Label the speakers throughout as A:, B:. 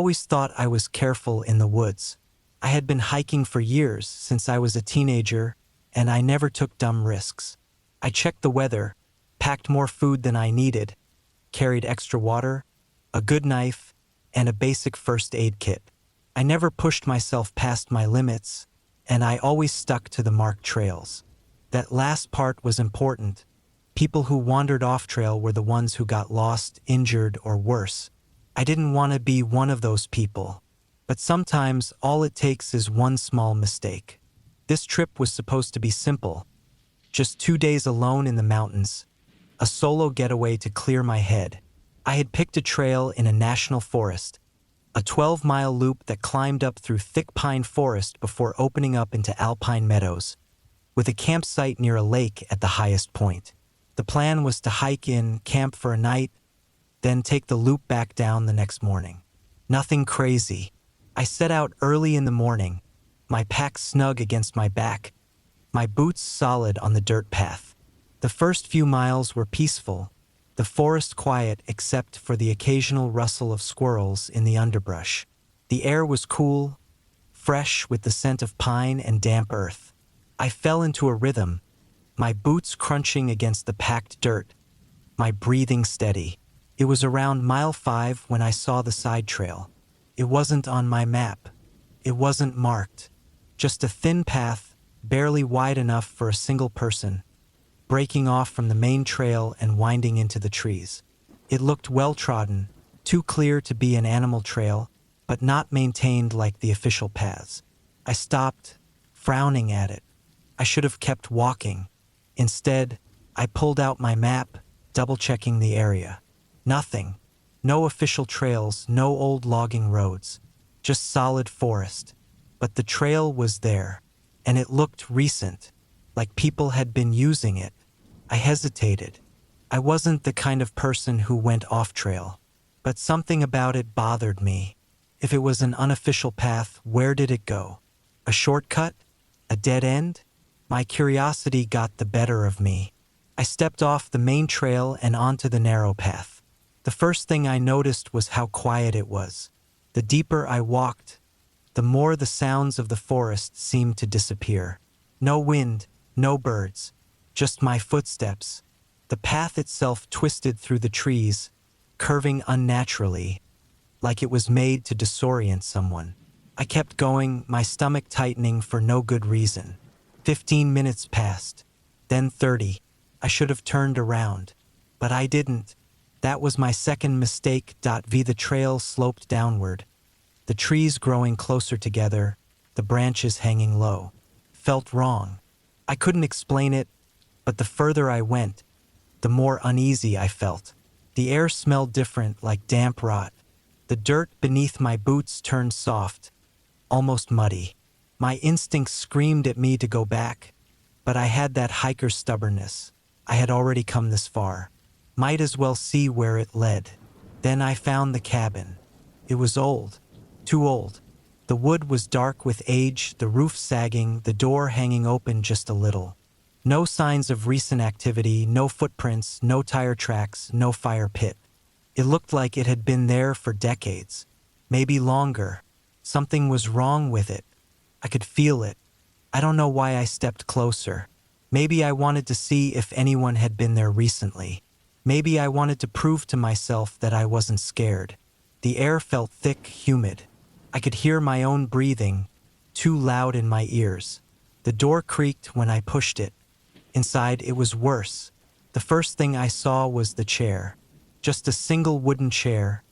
A: always thought I was careful in the woods. I had been hiking for years since I was a teenager, and I never took dumb risks. I checked the weather, packed more food than I needed, carried extra water, a good knife, and a basic first aid kit. I never pushed myself past my limits, and I always stuck to the marked trails. That last part was important. People who wandered off trail were the ones who got lost, injured, or worse. I didn't want to be one of those people. But sometimes all it takes is one small mistake. This trip was supposed to be simple. Just 2 days alone in the mountains. A solo getaway to clear my head. I had picked a trail in a national forest. A 12-mile loop that climbed up through thick pine forest before opening up into alpine meadows, with a campsite near a lake at the highest point. The plan was to hike in, camp for a night, then take the loop back down the next morning. Nothing crazy. I set out early in the morning, my pack snug against my back, my boots solid on the dirt path. The first few miles were peaceful, the forest quiet except for the occasional rustle of squirrels in the underbrush. The air was cool, fresh with the scent of pine and damp earth. I fell into a rhythm, my boots crunching against the packed dirt, my breathing steady. It was around mile 5 when I saw the side trail. It wasn't on my map. It wasn't marked. Just a thin path, barely wide enough for a single person, breaking off from the main trail and winding into the trees. It looked well-trodden, too clear to be an animal trail, but not maintained like the official paths. I stopped, frowning at it. I should have kept walking. Instead, I pulled out my map, double-checking the area. Nothing. No official trails, no old logging roads. Just solid forest. But the trail was there, and it looked recent, like people had been using it. I hesitated. I wasn't the kind of person who went off-trail, but something about it bothered me. If it was an unofficial path, where did it go? A shortcut? A dead end? My curiosity got the better of me. I stepped off the main trail and onto the narrow path. The first thing I noticed was how quiet it was. The deeper I walked, the more the sounds of the forest seemed to disappear. No wind, no birds, just my footsteps. The path itself twisted through the trees, curving unnaturally, like it was made to disorient someone. I kept going, my stomach tightening for no good reason. 15 minutes passed, then 30. I should have turned around, but I didn't. That was my second mistake. The trail sloped downward, the trees growing closer together, the branches hanging low. Felt wrong. I couldn't explain it, but the further I went, the more uneasy I felt. The air smelled different, like damp rot. The dirt beneath my boots turned soft, almost muddy. My instincts screamed at me to go back, but I had that hiker's stubbornness. I had already come this far. Might as well see where it led. Then I found the cabin. It was old, too old. The wood was dark with age, the roof sagging, the door hanging open just a little. No signs of recent activity, no footprints, no tire tracks, no fire pit. It looked like it had been there for decades, maybe longer. Something was wrong with it. I could feel it. I don't know why I stepped closer. Maybe I wanted to see if anyone had been there recently. Maybe I wanted to prove to myself that I wasn't scared. The air felt thick, humid. I could hear my own breathing, too loud in my ears. The door creaked when I pushed it. Inside, it was worse. The first thing I saw was the chair. Just a single wooden chair,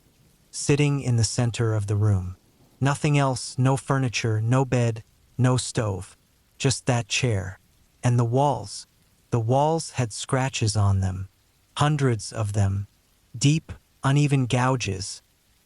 A: sitting in the center of the room. Nothing else, no furniture, no bed, no stove. Just that chair. And the walls. The walls had scratches on them. Hundreds of them. Deep, uneven gouges,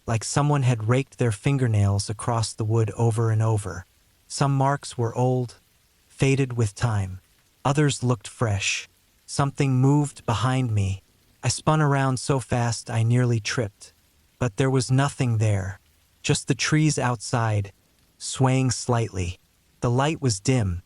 A: like someone had raked their fingernails across the wood over and over. Some marks were old, faded with time. Others looked fresh. Something moved behind me. I spun around so fast I nearly tripped. But there was nothing there. Just the trees outside, swaying slightly. The light was dim,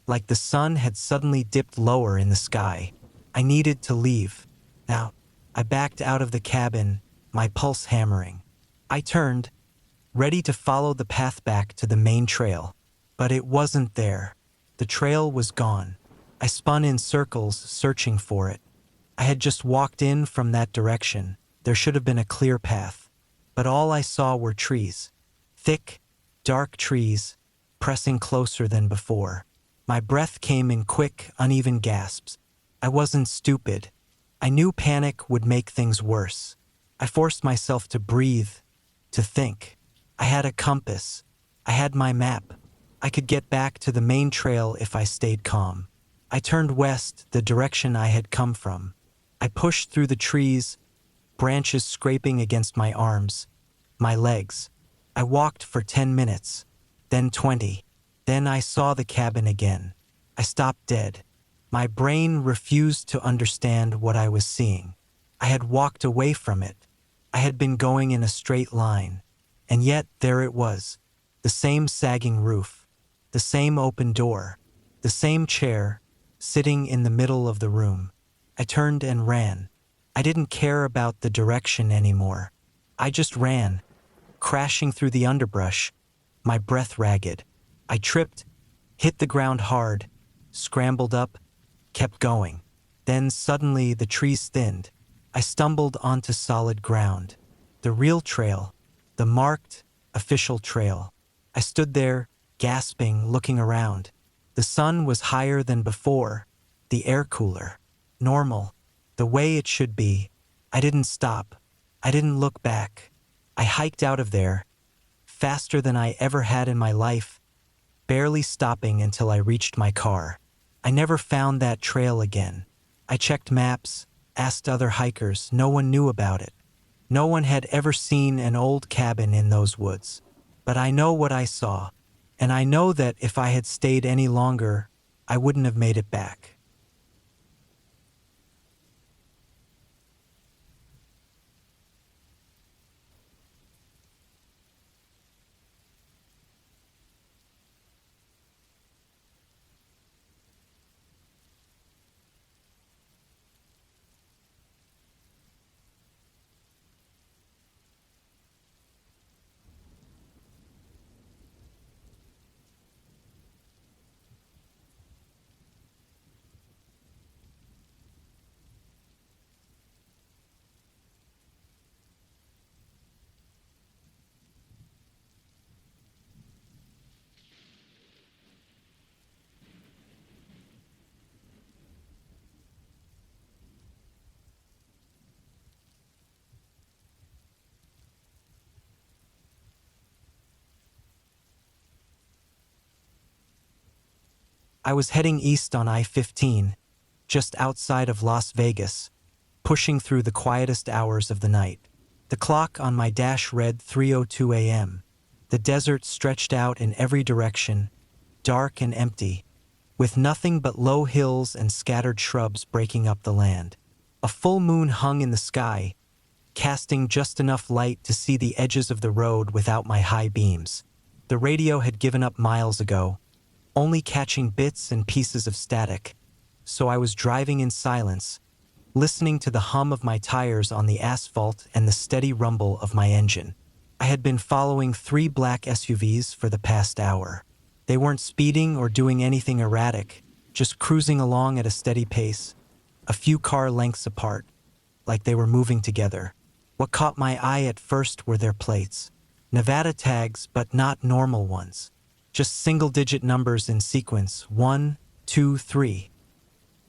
A: like the sun had suddenly dipped lower in the sky. I needed to leave. Now, I backed out of the cabin, my pulse hammering. I turned, ready to follow the path back to the main trail. But it wasn't there. The trail was gone. I spun in circles, searching for it. I had just walked in from that direction. There should have been a clear path. But all I saw were trees. Thick, dark trees, pressing closer than before. My breath came in quick, uneven gasps. I wasn't stupid. I knew panic would make things worse. I forced myself to breathe, to think. I had a compass. I had my map. I could get back to the main trail if I stayed calm. I turned west, the direction I had come from. I pushed through the trees, branches scraping against my arms, my legs. I walked for 10 minutes, then 20. Then I saw the cabin again. I stopped dead. My brain refused to understand what I was seeing. I had walked away from it. I had been going in a straight line. And yet there it was, the same sagging roof, the same open door, the same chair, sitting in the middle of the room. I turned and ran. I didn't care about the direction anymore. I just ran, crashing through the underbrush, my breath ragged. I tripped, hit the ground hard, scrambled up, kept going. Then suddenly the trees thinned. I stumbled onto solid ground. The real trail, the marked, official trail. I stood there, gasping, looking around. The sun was higher than before, the air cooler, normal, the way it should be. I didn't stop. I didn't look back. I hiked out of there, faster than I ever had in my life, barely stopping until I reached my car. I never found that trail again. I checked maps, asked other hikers. No one knew about it. No one had ever seen an old cabin in those woods. But I know what I saw, and I know that if I had stayed any longer, I wouldn't have made it back. I was heading east on I-15, just outside of Las Vegas, pushing through the quietest hours of the night. The clock on my dash read 3:02 a.m. The desert stretched out in every direction, dark and empty, with nothing but low hills and scattered shrubs breaking up the land. A full moon hung in the sky, casting just enough light to see the edges of the road without my high beams. The radio had given up miles ago, only catching bits and pieces of static, so I was driving in silence, listening to the hum of my tires on the asphalt and the steady rumble of my engine. I had been following 3 black SUVs for the past hour. They weren't speeding or doing anything erratic, just cruising along at a steady pace, a few car lengths apart, like they were moving together. What caught my eye at first were their plates. Nevada tags, but not normal ones. Just single-digit numbers in sequence, 1, 2, 3.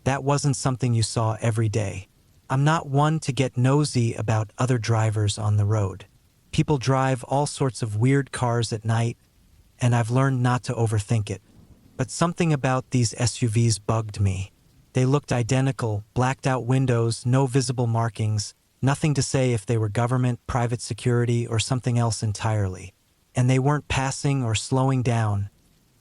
A: That wasn't something you saw every day. I'm not one to get nosy about other drivers on the road. People drive all sorts of weird cars at night, and I've learned not to overthink it. But something about these SUVs bugged me. They looked identical, blacked-out windows, no visible markings, nothing to say if they were government, private security, or something else entirely. And they weren't passing or slowing down,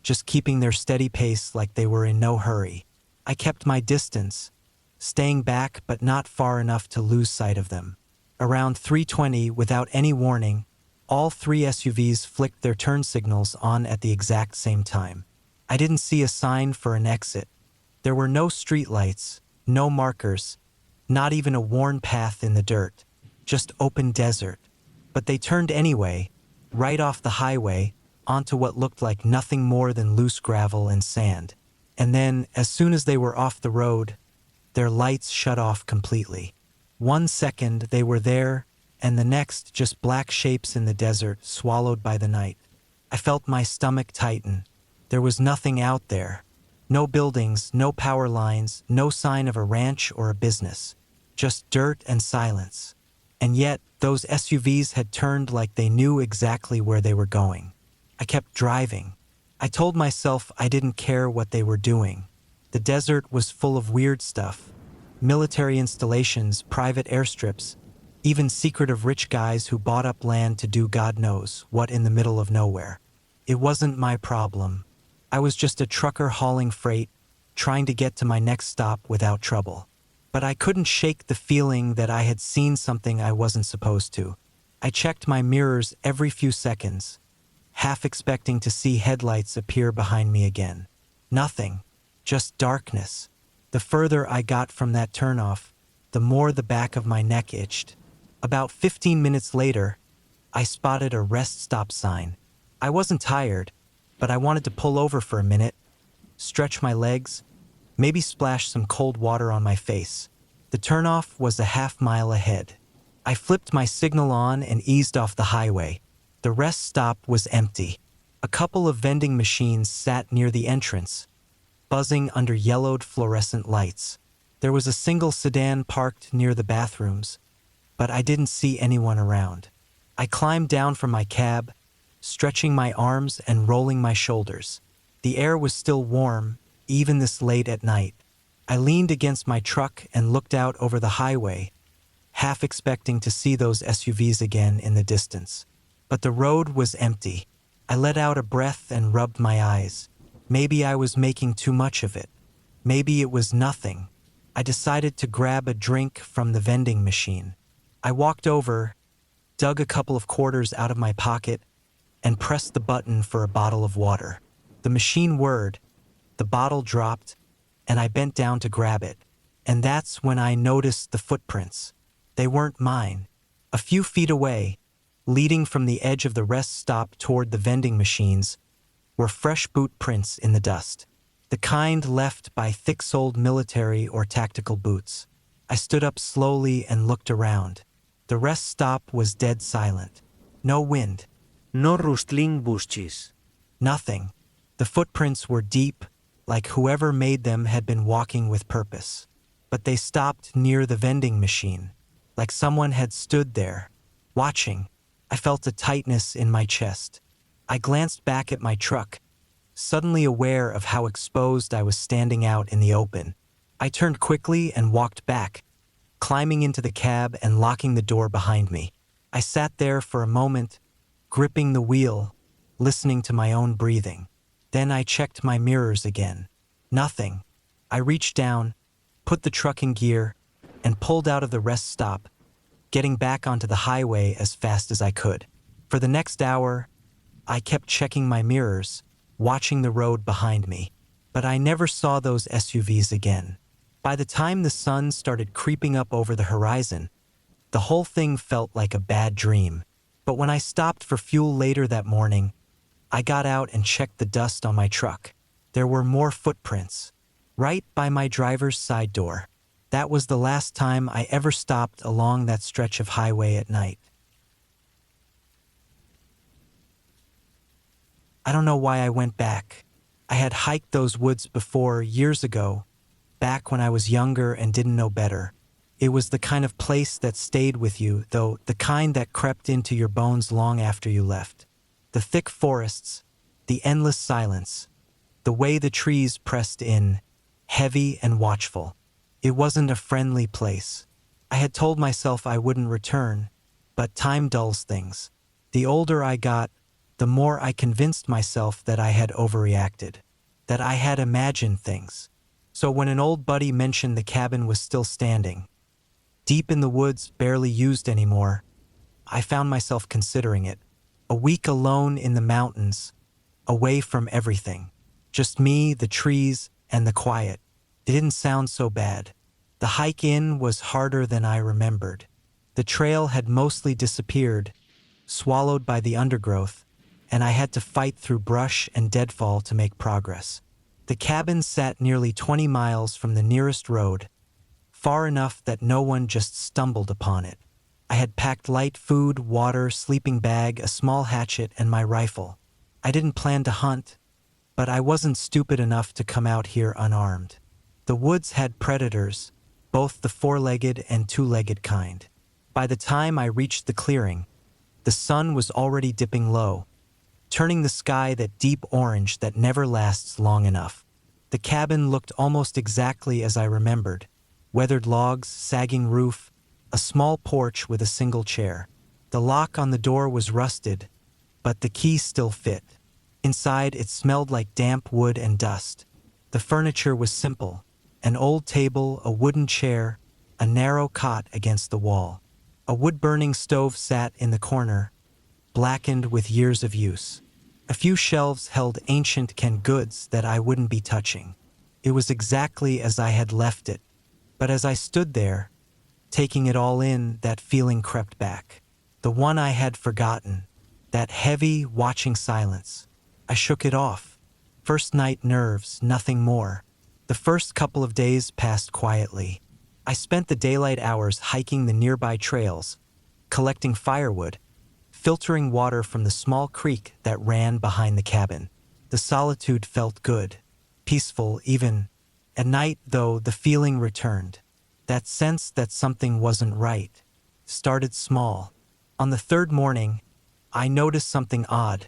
A: just keeping their steady pace like they were in no hurry. I kept my distance, staying back but not far enough to lose sight of them. Around 3:20, without any warning, all 3 SUVs flicked their turn signals on at the exact same time. I didn't see a sign for an exit. There were no streetlights, no markers, not even a worn path in the dirt, just open desert. But they turned anyway, right off the highway, onto what looked like nothing more than loose gravel and sand. And then, as soon as they were off the road, their lights shut off completely. 1 second they were there, and the next just black shapes in the desert swallowed by the night. I felt my stomach tighten. There was nothing out there. No buildings, no power lines, no sign of a ranch or a business. Just dirt and silence. And yet, those SUVs had turned like they knew exactly where they were going. I kept driving. I told myself I didn't care what they were doing. The desert was full of weird stuff. Military installations, private airstrips, even secretive rich guys who bought up land to do God knows what in the middle of nowhere. It wasn't my problem. I was just a trucker hauling freight, trying to get to my next stop without trouble. But I couldn't shake the feeling that I had seen something I wasn't supposed to. I checked my mirrors every few seconds, half expecting to see headlights appear behind me again. Nothing, just darkness. The further I got from that turnoff, the more the back of my neck itched. About 15 minutes later, I spotted a rest stop sign. I wasn't tired, but I wanted to pull over for a minute, stretch my legs, maybe splash some cold water on my face. The turnoff was a half-mile ahead. I flipped my signal on and eased off the highway. The rest stop was empty. A couple of vending machines sat near the entrance, buzzing under yellowed fluorescent lights. There was a single sedan parked near the bathrooms, but I didn't see anyone around. I climbed down from my cab, stretching my arms and rolling my shoulders. The air was still warm, even this late at night. I leaned against my truck and looked out over the highway, half expecting to see those SUVs again in the distance. But the road was empty. I let out a breath and rubbed my eyes. Maybe I was making too much of it. Maybe it was nothing. I decided to grab a drink from the vending machine. I walked over, dug a couple of quarters out of my pocket, and pressed the button for a bottle of water. The machine whirred, the bottle dropped, and I bent down to grab it. And that's when I noticed the footprints. They weren't mine. A few feet away, leading from the edge of the rest stop toward the vending machines, were fresh boot prints in the dust. The kind left by thick-soled military or tactical boots. I stood up slowly and looked around. The rest stop was dead silent. No wind.
B: No rustling bushes.
A: Nothing. The footprints were deep, like whoever made them had been walking with purpose. But they stopped near the vending machine, like someone had stood there, watching. I felt a tightness in my chest. I glanced back at my truck, suddenly aware of how exposed I was standing out in the open. I turned quickly and walked back, climbing into the cab and locking the door behind me. I sat there for a moment, gripping the wheel, listening to my own breathing. Then I checked my mirrors again. Nothing. I reached down, put the truck in gear, and pulled out of the rest stop, getting back onto the highway as fast as I could. For the next hour, I kept checking my mirrors, watching the road behind me. But I never saw those SUVs again. By the time the sun started creeping up over the horizon, the whole thing felt like a bad dream. But when I stopped for fuel later that morning, I got out and checked the dust on my truck. There were more footprints, right by my driver's side door. That was the last time I ever stopped along that stretch of highway at night. I don't know why I went back. I had hiked those woods before, years ago, back when I was younger and didn't know better. It was the kind of place that stayed with you, though, the kind that crept into your bones long after you left. The thick forests, the endless silence, the way the trees pressed in, heavy and watchful. It wasn't a friendly place. I had told myself I wouldn't return, but time dulls things. The older I got, the more I convinced myself that I had overreacted, that I had imagined things. So when an old buddy mentioned the cabin was still standing, deep in the woods, barely used anymore, I found myself considering it. A week alone in the mountains, away from everything. Just me, the trees, and the quiet. It didn't sound so bad. The hike in was harder than I remembered. The trail had mostly disappeared, swallowed by the undergrowth, and I had to fight through brush and deadfall to make progress. The cabin sat nearly 20 miles from the nearest road, far enough that no one just stumbled upon it. I had packed light food, water, sleeping bag, a small hatchet, and my rifle. I didn't plan to hunt, but I wasn't stupid enough to come out here unarmed. The woods had predators, both the four-legged and two-legged kind. By the time I reached the clearing, the sun was already dipping low, turning the sky that deep orange that never lasts long enough. The cabin looked almost exactly as I remembered: weathered logs, sagging roof, a small porch with a single chair. The lock on the door was rusted, but the key still fit. Inside, it smelled like damp wood and dust. The furniture was simple: an old table, a wooden chair, a narrow cot against the wall. A wood-burning stove sat in the corner, blackened with years of use. A few shelves held ancient canned goods that I wouldn't be touching. It was exactly as I had left it, but as I stood there, taking it all in, that feeling crept back. The one I had forgotten, that heavy, watching silence. I shook it off. First night nerves, nothing more. The first couple of days passed quietly. I spent the daylight hours hiking the nearby trails, collecting firewood, filtering water from the small creek that ran behind the cabin. The solitude felt good, peaceful even. At night, though, the feeling returned. That sense that something wasn't right. Started small. On the third morning, I noticed something odd.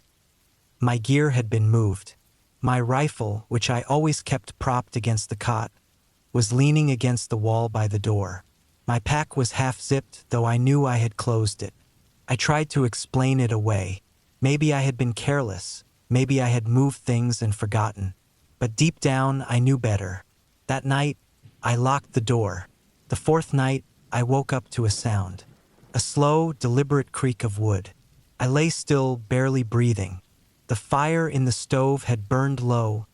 A: My gear had been moved. My rifle, which I always kept propped against the cot, was leaning against the wall by the door. My pack was half-zipped, though I knew I had closed it. I tried to explain it away. Maybe I had been careless. Maybe I had moved things and forgotten. But deep down, I knew better. That night, I locked the door. The fourth night, I woke up to a sound. A slow, deliberate creak of wood. I lay still, barely breathing. The fire in the stove had burned low,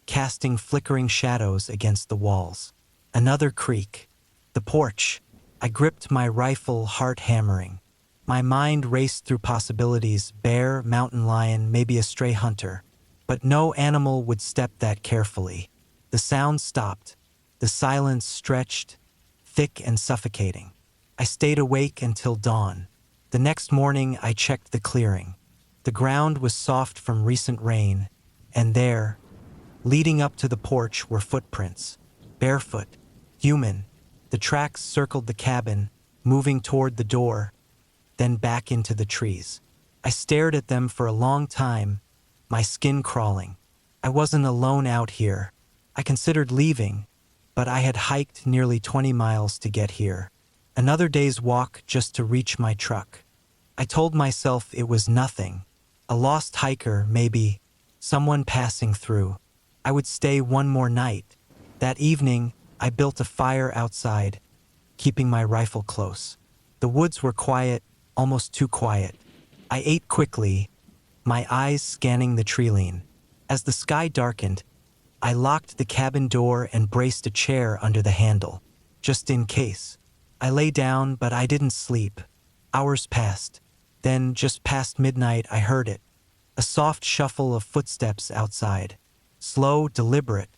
A: casting flickering shadows against the walls. Another creak. The porch. I gripped my rifle, heart hammering. My mind raced through possibilities: bear, mountain lion, maybe a stray hunter. But no animal would step that carefully. The sound stopped. The silence stretched, thick and suffocating. I stayed awake until dawn. The next morning, I checked the clearing. The ground was soft from recent rain, and there, leading up to the porch, were footprints. Barefoot, human. The tracks circled the cabin, moving toward the door, then back into the trees. I stared at them for a long time, my skin crawling. I wasn't alone out here. I considered leaving, but I had hiked nearly 20 miles to get here. Another day's walk just to reach my truck. I told myself it was nothing. A lost hiker, maybe, someone passing through. I would stay one more night. That evening, I built a fire outside, keeping my rifle close. The woods were quiet, almost too quiet. I ate quickly, my eyes scanning the treeline. As the sky darkened, I locked the cabin door and braced a chair under the handle, just in case. I lay down, but I didn't sleep. Hours passed. Then, just past midnight, I heard it. A soft shuffle of footsteps outside. Slow, deliberate.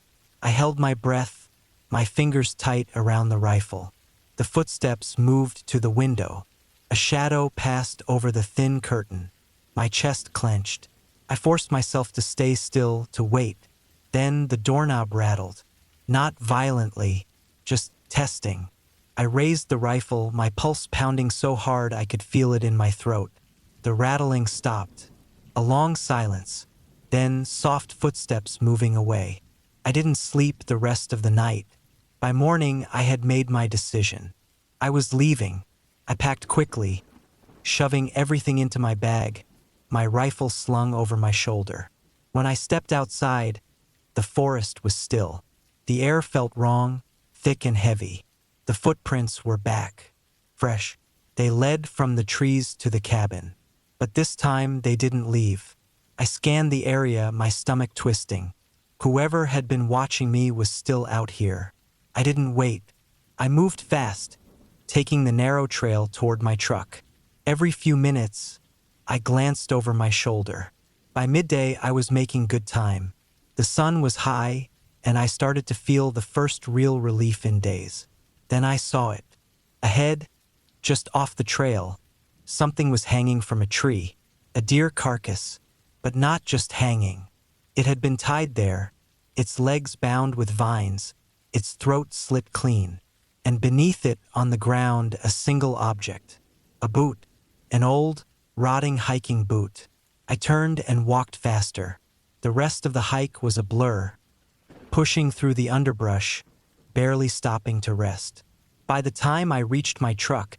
A: I held my breath, my fingers tight around the rifle. The footsteps moved to the window. A shadow passed over the thin curtain. My chest clenched. I forced myself to stay still, to wait. Then the doorknob rattled. Not violently, just testing. I raised the rifle, my pulse pounding so hard I could feel it in my throat. The rattling stopped. A long silence. Then soft footsteps moving away. I didn't sleep the rest of the night. By morning, I had made my decision. I was leaving. I packed quickly, shoving everything into my bag, my rifle slung over my shoulder. When I stepped outside, the forest was still. The air felt wrong, thick and heavy. The footprints were back, fresh. They led from the trees to the cabin. But this time, they didn't leave. I scanned the area, my stomach twisting. Whoever had been watching me was still out here. I didn't wait. I moved fast, taking the narrow trail toward my truck. Every few minutes, I glanced over my shoulder. By midday, I was making good time. The sun was high, and I started to feel the first real relief in days. Then I saw it. Ahead, just off the trail, something was hanging from a tree. A deer carcass, but not just hanging. It had been tied there, its legs bound with vines, its throat slit clean, and beneath it on the ground a single object. A boot, an old, rotting hiking boot. I turned and walked faster. The rest of the hike was a blur, pushing through the underbrush, barely stopping to rest. By the time I reached my truck,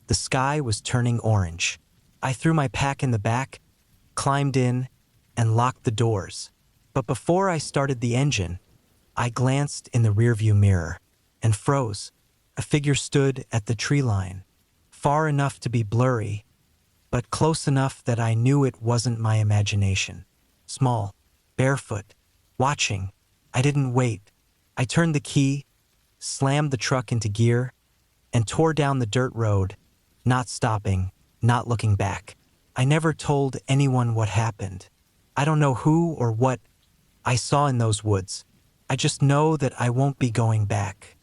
A: the sky was turning orange. I threw my pack in the back, climbed in, and locked the doors. But before I started the engine, I glanced in the rearview mirror and froze. A figure stood at the tree line, far enough to be blurry, but close enough that I knew it wasn't my imagination. Small, barefoot, watching. I didn't wait. I turned the key, slammed the truck into gear, and tore down the dirt road, not stopping, not looking back. I never told anyone what happened. I don't know who or what I saw in those woods. I just know that I won't be going back.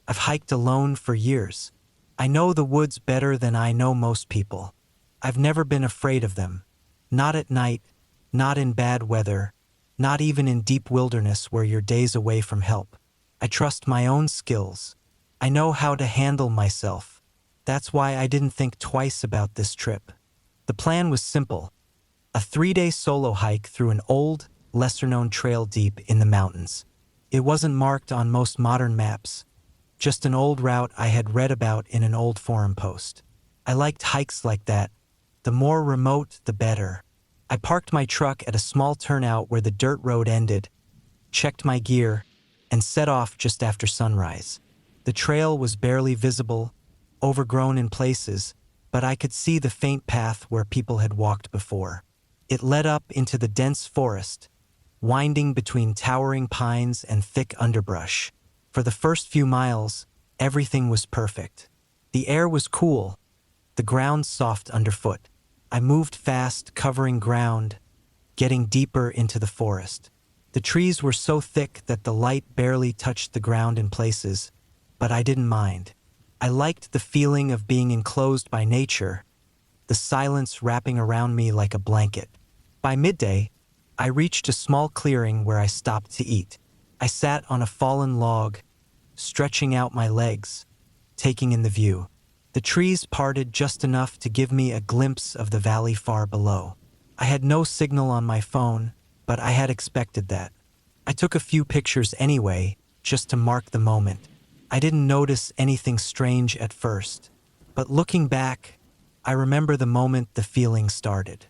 A: I've hiked alone for years. I know the woods better than I know most people. I've never been afraid of them. Not at night, not in bad weather, not even in deep wilderness where you're days away from help. I trust my own skills. I know how to handle myself. That's why I didn't think twice about this trip. The plan was simple. A 3-day solo hike through an old, lesser-known trail deep in the mountains. It wasn't marked on most modern maps, just an old route I had read about in an old forum post. I liked hikes like that. The more remote, the better. I parked my truck at a small turnout where the dirt road ended, checked my gear, and set off just after sunrise. The trail was barely visible, overgrown in places, but I could see the faint path where people had walked before. It led up into the dense forest, winding between towering pines and thick underbrush. For the first few miles, everything was perfect. The air was cool, the ground soft underfoot. I moved fast, covering ground, getting deeper into the forest. The trees were so thick that the light barely touched the ground in places, but I didn't mind. I liked the feeling of being enclosed by nature, the silence wrapping around me like a blanket. By midday, I reached a small clearing where I stopped to eat. I sat on a fallen log, stretching out my legs, taking in the view. The trees parted just enough to give me a glimpse of the valley far below. I had no signal on my phone, but I had expected that. I took a few pictures anyway, just to mark the moment. I didn't notice anything strange at first, but looking back, I remember the moment the feeling started.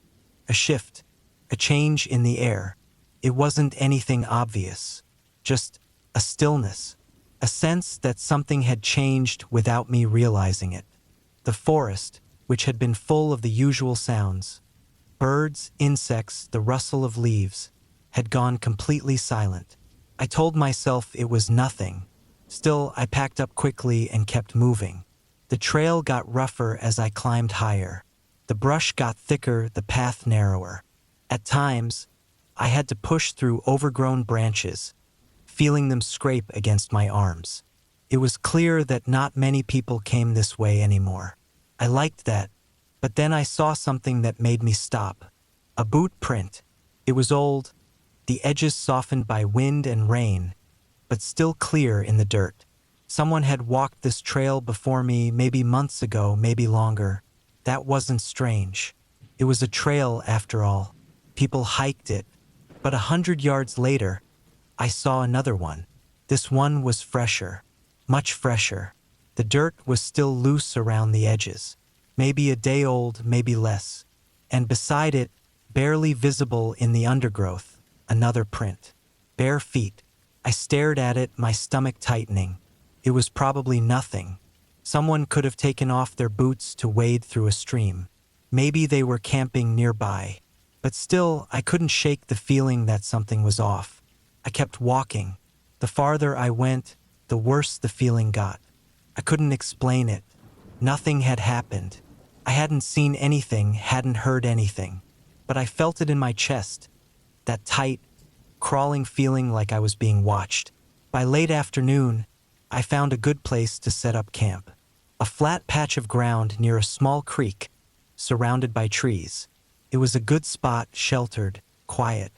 A: A shift, a change in the air. It wasn't anything obvious, just a stillness, a sense that something had changed without me realizing it. The forest, which had been full of the usual sounds, birds, insects, the rustle of leaves, had gone completely silent. I told myself it was nothing. Still, I packed up quickly and kept moving. The trail got rougher as I climbed higher. The brush got thicker, the path narrower. At times, I had to push through overgrown branches, feeling them scrape against my arms. It was clear that not many people came this way anymore. I liked that, but then I saw something that made me stop. A boot print. It was old, the edges softened by wind and rain, but still clear in the dirt. Someone had walked this trail before me, maybe months ago, maybe longer. That wasn't strange. It was a trail after all. People hiked it. But 100 yards later, I saw another one. This one was fresher, much fresher. The dirt was still loose around the edges, maybe a day old, maybe less. And beside it, barely visible in the undergrowth, another print. Bare feet. I stared at it, my stomach tightening. It was probably nothing. Someone could have taken off their boots to wade through a stream. Maybe they were camping nearby. But still, I couldn't shake the feeling that something was off. I kept walking. The farther I went, the worse the feeling got. I couldn't explain it. Nothing had happened. I hadn't seen anything, hadn't heard anything. But I felt it in my chest, that tight, crawling feeling like I was being watched. By late afternoon, I found a good place to set up camp. A flat patch of ground near a small creek, surrounded by trees. It was a good spot, sheltered, quiet.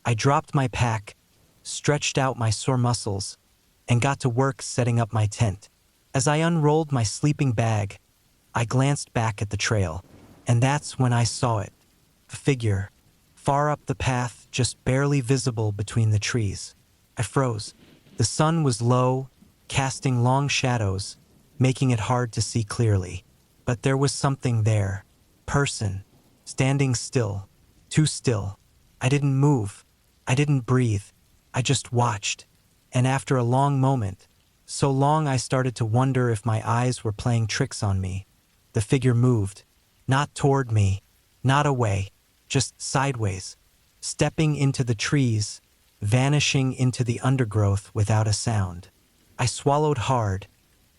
A: I dropped my pack, stretched out my sore muscles, and got to work setting up my tent. As I unrolled my sleeping bag, I glanced back at the trail, and that's when I saw it. A figure, far up the path, just barely visible between the trees. I froze. The sun was low, casting long shadows, making it hard to see clearly. But there was something there. Person, standing still, too still. I didn't move. I didn't breathe. I just watched. And after a long moment, so long I started to wonder if my eyes were playing tricks on me, the figure moved. Not toward me, not away, just sideways, stepping into the trees, vanishing into the undergrowth without a sound. I swallowed hard,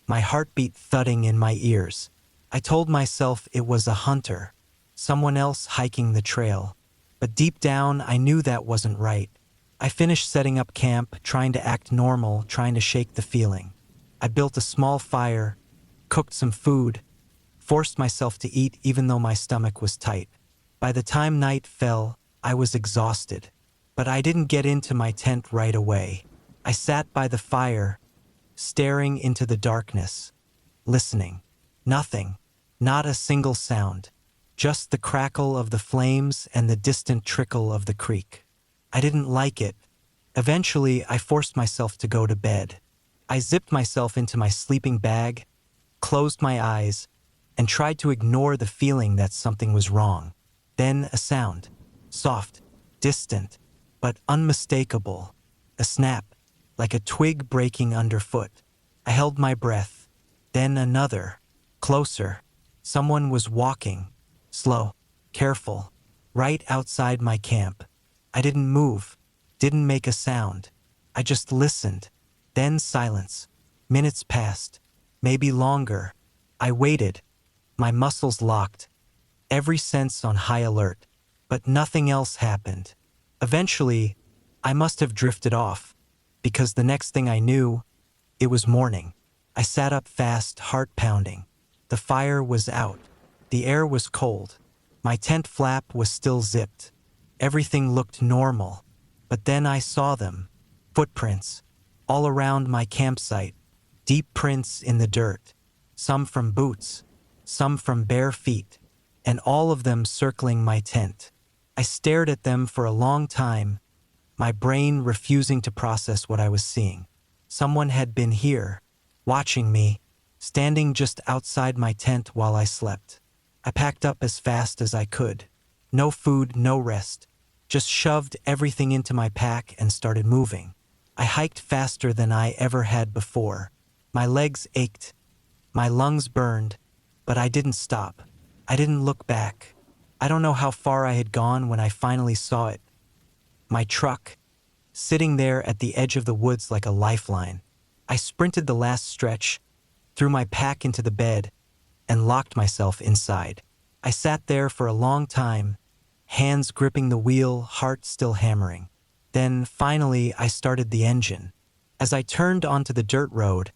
A: my heartbeat thudding in my ears. I told myself it was a hunter, someone else hiking the trail. But deep down, I knew that wasn't right. I finished setting up camp, trying to act normal, trying to shake the feeling. I built a small fire, cooked some food, forced myself to eat even though my stomach was tight. By the time night fell, I was exhausted. But I didn't get into my tent right away. I sat by the fire, staring into the darkness, listening. Nothing, not a single sound, just the crackle of the flames and the distant trickle of the creek. I didn't like it. Eventually, I forced myself to go to bed. I zipped myself into my sleeping bag, closed my eyes, and tried to ignore the feeling that something was wrong. Then a sound, soft, distant, but unmistakable. A snap, like a twig breaking underfoot. I held my breath. Then another, closer. Someone was walking, slow, careful, right outside my camp. I didn't move, didn't make a sound. I just listened. Then silence. Minutes passed, maybe longer. I waited, my muscles locked, every sense on high alert. But nothing else happened. Eventually, I must have drifted off, because the next thing I knew, it was morning. I sat up fast, heart pounding. The fire was out. The air was cold. My tent flap was still zipped. Everything looked normal. But then I saw them. Footprints. All around my campsite. Deep prints in the dirt. Some from boots. Some from bare feet. And all of them circling my tent. I stared at them for a long time, my brain refusing to process what I was seeing. Someone had been here, watching me, standing just outside my tent while I slept. I packed up as fast as I could. No food, no rest. Just shoved everything into my pack and started moving. I hiked faster than I ever had before. My legs ached. My lungs burned. But I didn't stop. I didn't look back. I don't know how far I had gone when I finally saw it. My truck, sitting there at the edge of the woods like a lifeline. I sprinted the last stretch, threw my pack into the bed, and locked myself inside. I sat there for a long time, hands gripping the wheel, heart still hammering. Then, finally, I started the engine. As I turned onto the dirt road,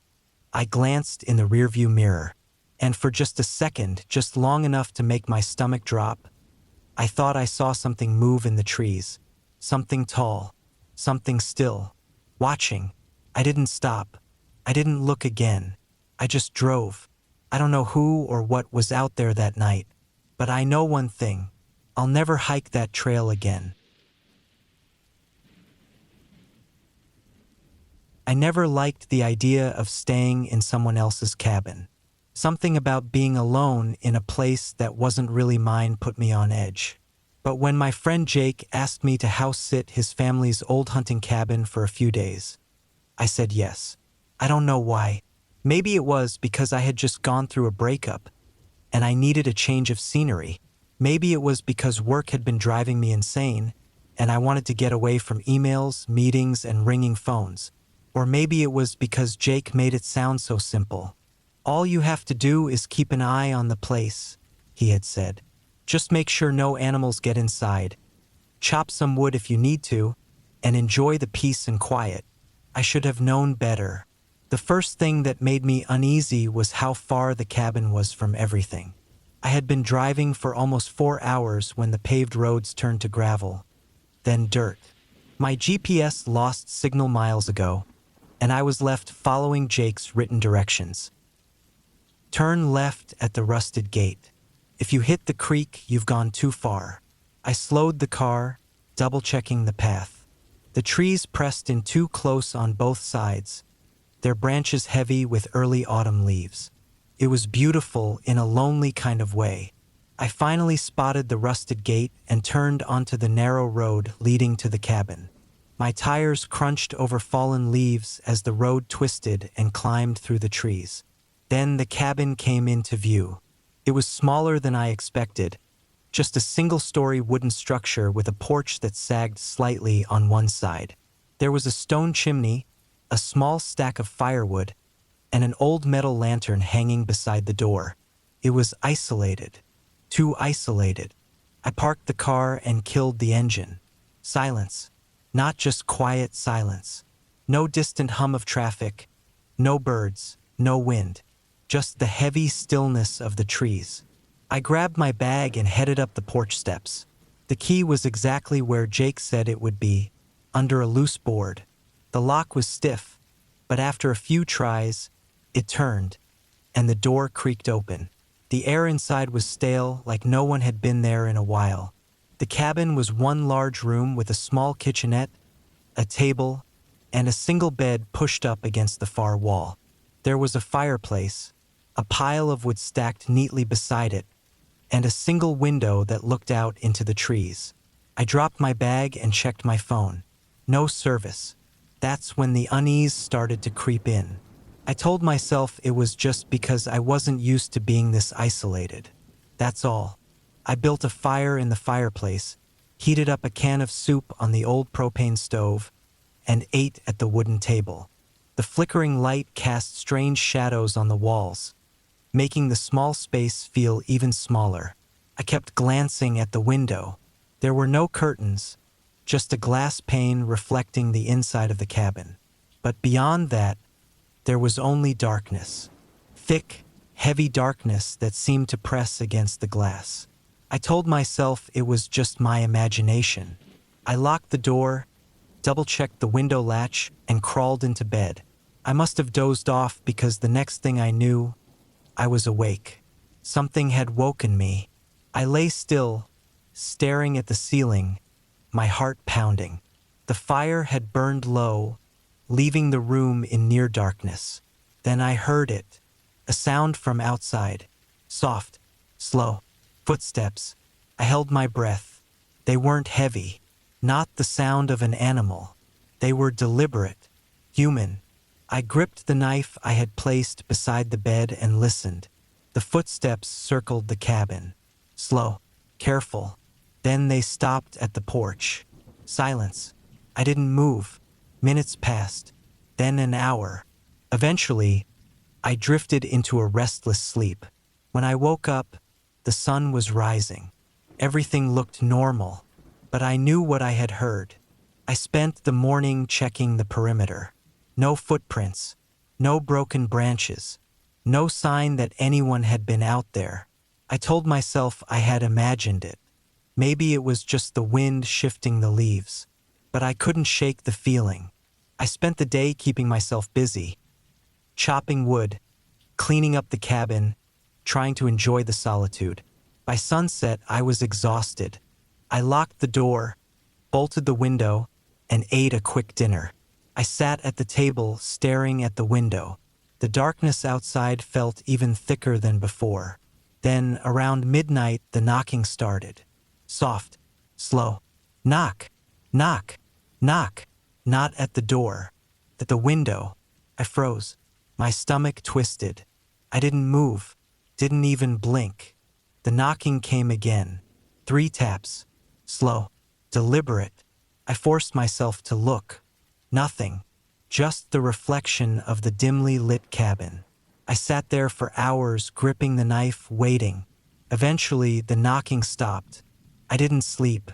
A: I glanced in the rearview mirror. And for just a second, just long enough to make my stomach drop, I thought I saw something move in the trees. Something tall, something still, watching. I didn't stop. I didn't look again. I just drove. I don't know who or what was out there that night, but I know one thing. I'll never hike that trail again. I never liked the idea of staying in someone else's cabin. Something about being alone in a place that wasn't really mine put me on edge. But when my friend Jake asked me to house sit his family's old hunting cabin for a few days, I said yes. I don't know why. Maybe it was because I had just gone through a breakup and I needed a change of scenery. Maybe it was because work had been driving me insane and I wanted to get away from emails, meetings, and ringing phones. Or maybe it was because Jake made it sound so simple. All you have to do is keep an eye on the place, he had said. Just make sure no animals get inside. Chop some wood if you need to, and enjoy the peace and quiet. I should have known better. The first thing that made me uneasy was how far the cabin was from everything. I had been driving for almost 4 hours when the paved roads turned to gravel, then dirt. My GPS lost signal miles ago, and I was left following Jake's written directions. Turn left at the rusted gate. If you hit the creek, you've gone too far. I slowed the car, double-checking the path. The trees pressed in too close on both sides, their branches heavy with early autumn leaves. It was beautiful in a lonely kind of way. I finally spotted the rusted gate and turned onto the narrow road leading to the cabin. My tires crunched over fallen leaves as the road twisted and climbed through the trees. Then the cabin came into view. It was smaller than I expected, just a single-story wooden structure with a porch that sagged slightly on one side. There was a stone chimney, a small stack of firewood, and an old metal lantern hanging beside the door. It was isolated. Too isolated. I parked the car and killed the engine. Silence. Not just quiet silence. No distant hum of traffic. No birds. No wind. Just the heavy stillness of the trees. I grabbed my bag and headed up the porch steps. The key was exactly where Jake said it would be, under a loose board. The lock was stiff, but after a few tries, it turned, and the door creaked open. The air inside was stale, like no one had been there in a while. The cabin was one large room with a small kitchenette, a table, and a single bed pushed up against the far wall. There was a fireplace, a pile of wood stacked neatly beside it, and a single window that looked out into the trees. I dropped my bag and checked my phone. No service. That's when the unease started to creep in. I told myself it was just because I wasn't used to being this isolated. That's all. I built a fire in the fireplace, heated up a can of soup on the old propane stove, and ate at the wooden table. The flickering light cast strange shadows on the walls, making the small space feel even smaller. I kept glancing at the window. There were no curtains, just a glass pane reflecting the inside of the cabin. But beyond that, there was only darkness. Thick, heavy darkness that seemed to press against the glass. I told myself it was just my imagination. I locked the door, double-checked the window latch, and crawled into bed. I must have dozed off because the next thing I knew, I was awake. Something had woken me. I lay still, staring at the ceiling, my heart pounding. The fire had burned low, leaving the room in near darkness. Then I heard it, a sound from outside. Soft, slow, footsteps. I held my breath. They weren't heavy, not the sound of an animal. They were deliberate, human. I gripped the knife I had placed beside the bed and listened. The footsteps circled the cabin. Slow, careful. Then they stopped at the porch. Silence. I didn't move. Minutes passed. Then an hour. Eventually, I drifted into a restless sleep. When I woke up, the sun was rising. Everything looked normal, but I knew what I had heard. I spent the morning checking the perimeter. No footprints, no broken branches, no sign that anyone had been out there. I told myself I had imagined it. Maybe it was just the wind shifting the leaves, but I couldn't shake the feeling. I spent the day keeping myself busy, chopping wood, cleaning up the cabin, trying to enjoy the solitude. By sunset, I was exhausted. I locked the door, bolted the window, and ate a quick dinner. I sat at the table, staring at the window. The darkness outside felt even thicker than before. Then, around midnight, the knocking started. Soft, slow. Knock, knock, knock. Not at the door, at the window. I froze. My stomach twisted. I didn't move, didn't even blink. The knocking came again. 3 taps. Slow, deliberate. I forced myself to look. Nothing. Just the reflection of the dimly lit cabin. I sat there for hours, gripping the knife, waiting. Eventually, the knocking stopped. I didn't sleep.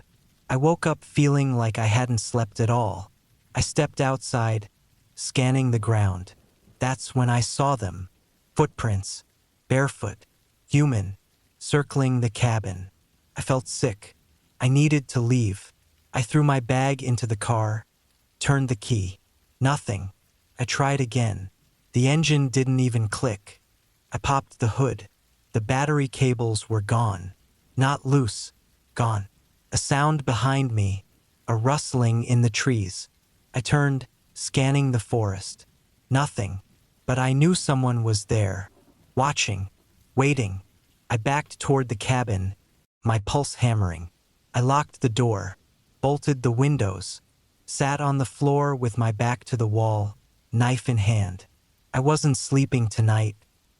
A: I woke up feeling like I hadn't slept at all. I stepped outside, scanning the ground. That's when I saw them. Footprints, barefoot, human, circling the cabin. I felt sick. I needed to leave. I threw my bag into the car, turned the key. Nothing. I tried again. The engine didn't even click. I popped the hood. The battery cables were gone. Not loose. Gone. A sound behind me. A rustling in the trees. I turned, scanning the forest. Nothing. But I knew someone was there. Watching. Waiting. I backed toward the cabin, my pulse hammering. I locked the door, bolted the windows, sat on the floor with my back to the wall, knife in hand. I wasn't sleeping tonight.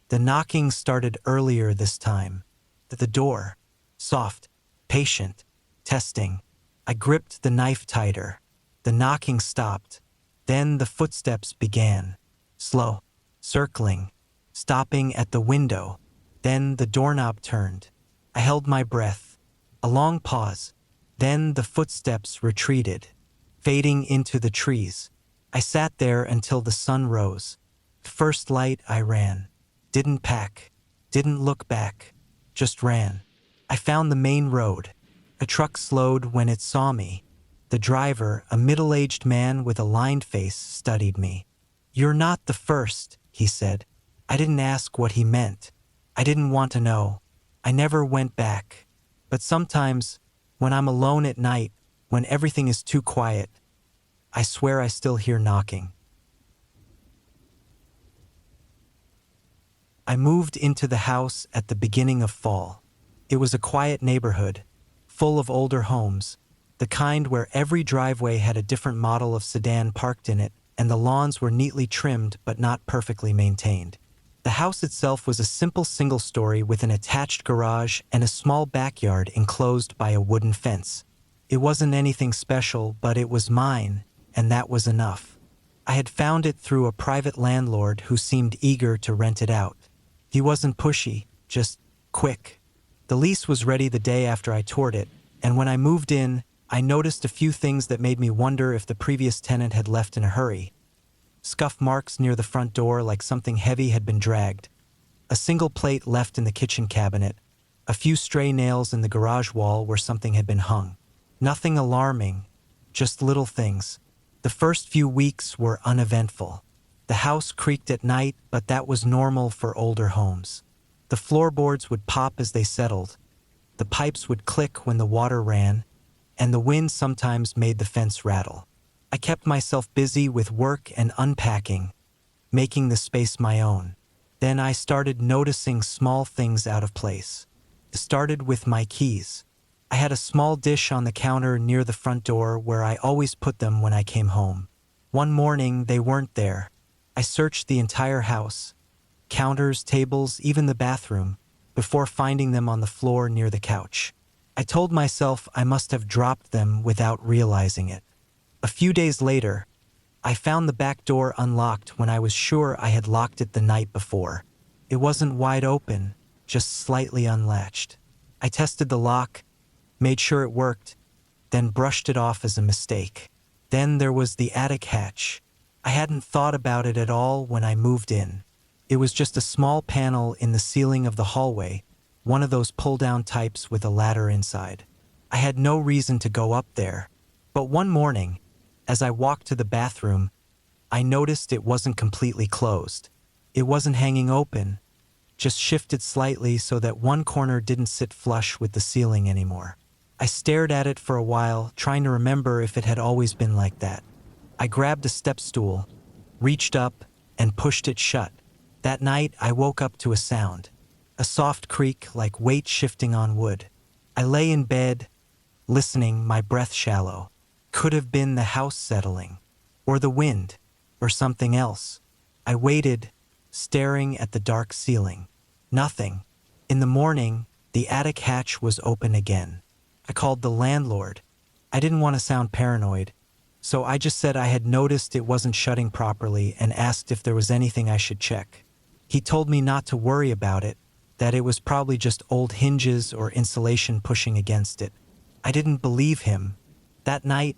A: The knocking started earlier this time. The door. Soft. Patient. Testing. I gripped the knife tighter. The knocking stopped. Then the footsteps began. Slow. Circling. Stopping at the window. Then the doorknob turned. I held my breath. A long pause. Then the footsteps retreated, fading into the trees. I sat there until the sun rose. First light, I ran. Didn't pack. Didn't look back. Just ran. I found the main road. A truck slowed when it saw me. The driver, a middle-aged man with a lined face, studied me. "You're not the first," he said. I didn't ask what he meant. I didn't want to know. I never went back. But sometimes, when I'm alone at night, when everything is too quiet, I swear I still hear knocking. I moved into the house at the beginning of fall. It was a quiet neighborhood, full of older homes, the kind where every driveway had a different model of sedan parked in it, and the lawns were neatly trimmed but not perfectly maintained. The house itself was a simple single-story with an attached garage and a small backyard enclosed by a wooden fence. It wasn't anything special, but it was mine, and that was enough. I had found it through a private landlord who seemed eager to rent it out. He wasn't pushy, just quick. The lease was ready the day after I toured it, and when I moved in, I noticed a few things that made me wonder if the previous tenant had left in a hurry. Scuff marks near the front door like something heavy had been dragged. A single plate left in the kitchen cabinet. A few stray nails in the garage wall where something had been hung. Nothing alarming, just little things. The first few weeks were uneventful. The house creaked at night, but that was normal for older homes. The floorboards would pop as they settled. The pipes would click when the water ran, and the wind sometimes made the fence rattle. I kept myself busy with work and unpacking, making the space my own. Then I started noticing small things out of place. It started with my keys. I had a small dish on the counter near the front door where I always put them when I came home. One morning, they weren't there. I searched the entire house, counters, tables, even the bathroom, before finding them on the floor near the couch. I told myself I must have dropped them without realizing it. A few days later, I found the back door unlocked when I was sure I had locked it the night before. It wasn't wide open, just slightly unlatched. I tested the lock, made sure it worked, then brushed it off as a mistake. Then there was the attic hatch. I hadn't thought about it at all when I moved in. It was just a small panel in the ceiling of the hallway, one of those pull-down types with a ladder inside. I had no reason to go up there, but one morning, as I walked to the bathroom, I noticed it wasn't completely closed. It wasn't hanging open, just shifted slightly so that one corner didn't sit flush with the ceiling anymore. I stared at it for a while, trying to remember if it had always been like that. I grabbed a step stool, reached up, and pushed it shut. That night, I woke up to a sound, a soft creak like weight shifting on wood. I lay in bed, listening, my breath shallow. Could have been the house settling, or the wind, or something else. I waited, staring at the dark ceiling. Nothing. In the morning, the attic hatch was open again. I called the landlord. I didn't want to sound paranoid, so I just said I had noticed it wasn't shutting properly and asked if there was anything I should check. He told me not to worry about it, that it was probably just old hinges or insulation pushing against it. I didn't believe him. That night,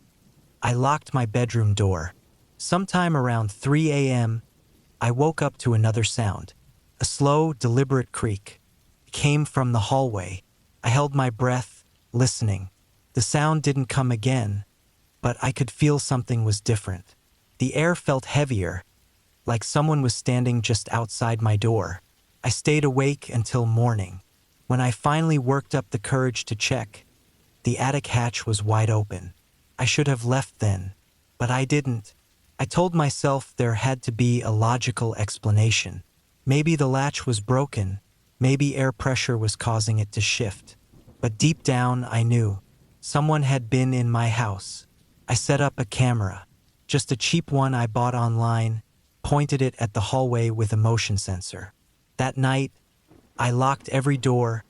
A: I locked my bedroom door. Sometime around 3 a.m., I woke up to another sound. A slow, deliberate creak. It came from the hallway. I held my breath, listening. The sound didn't come again, but I could feel something was different. The air felt heavier, like someone was standing just outside my door. I stayed awake until morning. When I finally worked up the courage to check, the attic hatch was wide open. I should have left then, but I didn't. I told myself there had to be a logical explanation. Maybe the latch was broken, maybe air pressure was causing it to shift. But deep down, I knew someone had been in my house. I set up a camera, just a cheap one I bought online, pointed it at the hallway with a motion sensor. That night, I locked every door,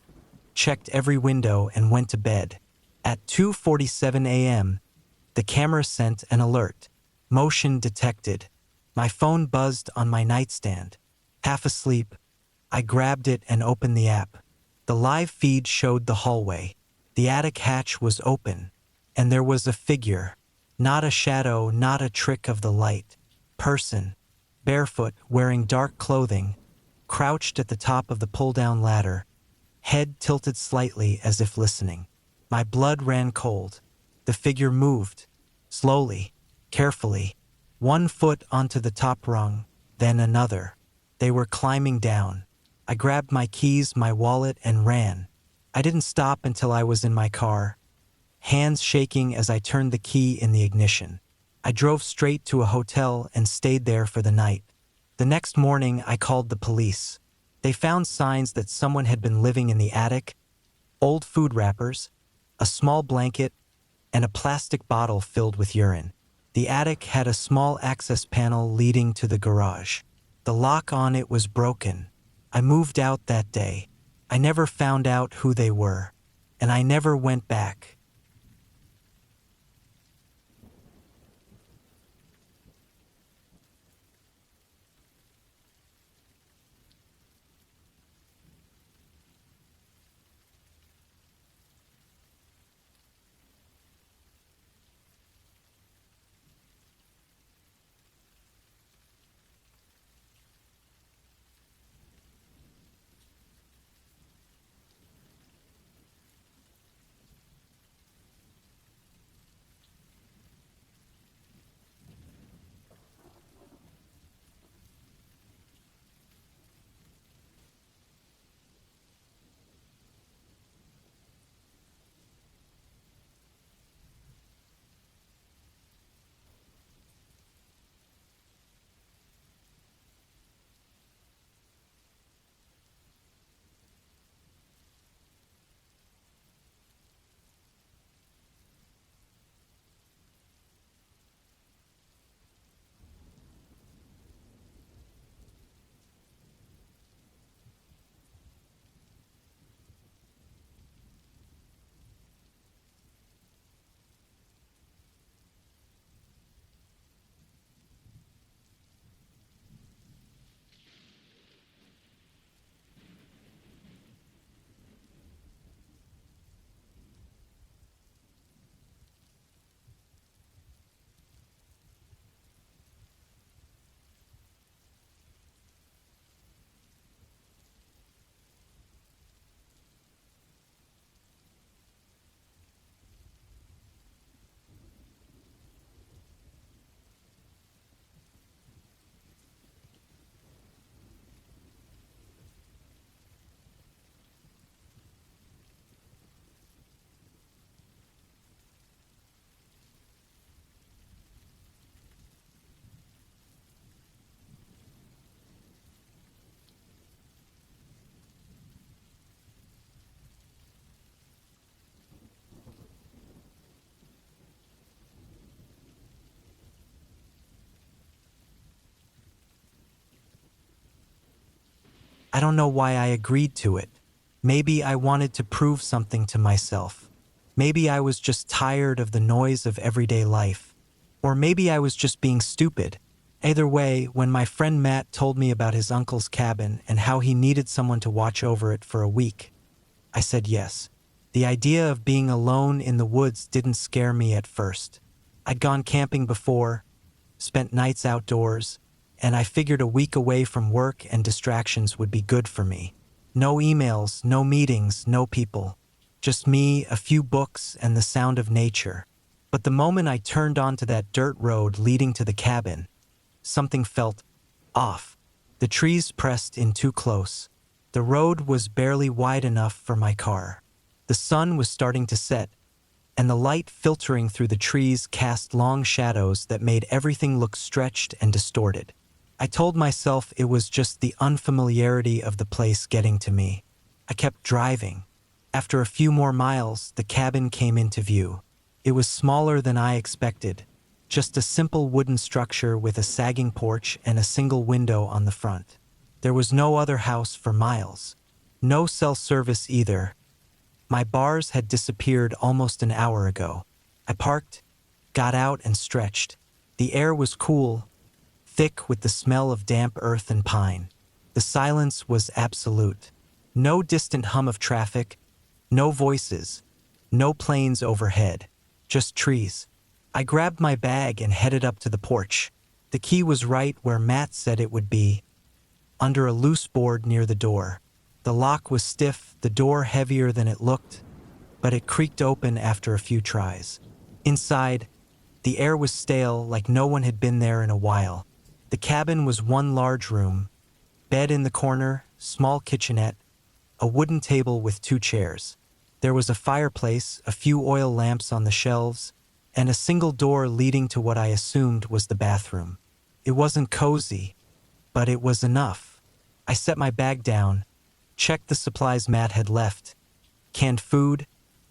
A: checked every window, and went to bed. At 2:47 a.m., the camera sent an alert. Motion detected. My phone buzzed on my nightstand. Half asleep, I grabbed it and opened the app. The live feed showed the hallway. The attic hatch was open, and there was a figure. Not a shadow, not a trick of the light. Person, barefoot, wearing dark clothing, crouched at the top of the pull-down ladder, head tilted slightly as if listening. My blood ran cold. The figure moved, slowly, carefully, one foot onto the top rung, then another. They were climbing down. I grabbed my keys, my wallet, and ran. I didn't stop until I was in my car, hands shaking as I turned the key in the ignition. I drove straight to a hotel and stayed there for the night. The next morning, I called the police. They found signs that someone had been living in the attic, old food wrappers, a small blanket, and a plastic bottle filled with urine. The attic had a small access panel leading to the garage. The lock on it was broken. I moved out that day. I never found out who they were, and I never went back. I don't know why I agreed to it. Maybe I wanted to prove something to myself. Maybe I was just tired of the noise of everyday life. Or maybe I was just being stupid. Either way, when my friend Matt told me about his uncle's cabin and how he needed someone to watch over it for a week, I said yes. The idea of being alone in the woods didn't scare me at first. I'd gone camping before, spent nights outdoors, and I figured a week away from work and distractions would be good for me. No emails, no meetings, no people. Just me, a few books, and the sound of nature. But the moment I turned onto that dirt road leading to the cabin, something felt off. The trees pressed in too close. The road was barely wide enough for my car. The sun was starting to set, and the light filtering through the trees cast long shadows that made everything look stretched and distorted. I told myself it was just the unfamiliarity of the place getting to me. I kept driving. After a few more miles, the cabin came into view. It was smaller than I expected, just a simple wooden structure with a sagging porch and a single window on the front. There was no other house for miles. No cell service either. My bars had disappeared almost an hour ago. I parked, got out and stretched. The air was cool, thick with the smell of damp earth and pine. The silence was absolute. No distant hum of traffic, no voices, no planes overhead, just trees. I grabbed my bag and headed up to the porch. The key was right where Matt said it would be, under a loose board near the door. The lock was stiff, the door heavier than it looked, but it creaked open after a few tries. Inside, the air was stale, like no one had been there in a while. The cabin was one large room, bed in the corner, small kitchenette, a wooden table with 2 chairs. There was a fireplace, a few oil lamps on the shelves, and a single door leading to what I assumed was the bathroom. It wasn't cozy, but it was enough. I set my bag down, checked the supplies Matt had left: canned food,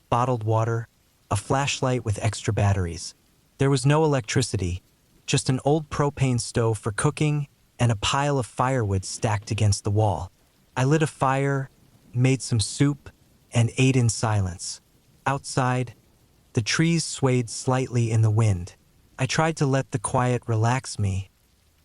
A: bottled water, a flashlight with extra batteries. There was no electricity, just an old propane stove for cooking and a pile of firewood stacked against the wall. I lit a fire, made some soup, and ate in silence. Outside, the trees swayed slightly in the wind. I tried to let the quiet relax me,